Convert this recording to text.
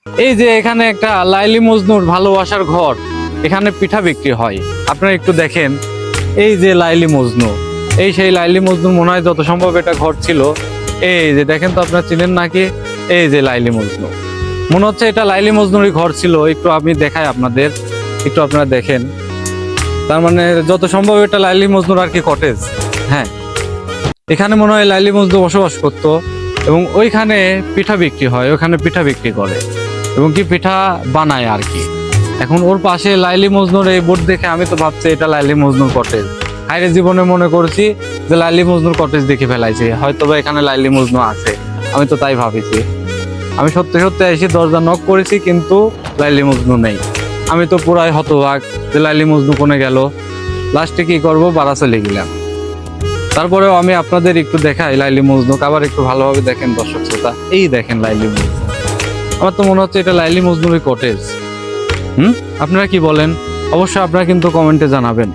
এই যে এখানে একটা লাইলি মজনুর ভালোবাসার ঘর, এখানে পিঠা বিক্রি হয়। আপনারা একটু দেখেন, এই যে লাইলি মজনু, এই সেই লাইলি মজনুর মনে হয় যত সম্ভব এটা ঘর ছিল। এই যে দেখেন তো, আপনারা চিনেন নাকি? এই যে লাইলি মজনু, মনে হচ্ছে এটা লাইলি মজনুরই ঘর ছিল। একটু আমি দেখাই আপনাদের, একটু আপনারা দেখেন। তার মানে যত সম্ভব এটা লাইলি মজনুর আর কি কটেজ। হ্যাঁ, এখানে মনে হয় লাইলি মজনু বসবাস করতো এবং ওইখানে পিঠা বিক্রি হয়, ওখানে পিঠা বিক্রি করে এবং কি পিঠা বানায় আর কি। এখন ওর পাশে লাইলি মজনুর এই বোর্ড দেখে আমি তো ভাবছি এটা লাইলি মজনুর কটেজ। হাইরে জীবনে মনে করছি যে লাইলি মজনুর কটেজ দেখে ফেলাইছি, হয়তো বা এখানে লাইলি মজনু আছে, আমি তো তাই ভাবিছি। আমি সত্যি সত্যি এসে দরজা নক করেছি, কিন্তু লাইলি মজনু নেই। আমি তো পুরাই হতবাক যে লাইলি মজনু কোনে গেল। লাস্টে কি করব, বাড়া চলে গেলাম। তারপরেও আমি আপনাদের একটু দেখাই লাইলি মজনু, আবার একটু ভালোভাবে দেখেন দর্শক শ্রোতা। এই দেখেন লাইলি মজনু, আমার তো মনে হচ্ছে এটা লাইলি মজনুরই কটেজ। আপনারা কি বলেন? অবশ্যই আপনারা কিন্তু কমেন্টে জানাবেন।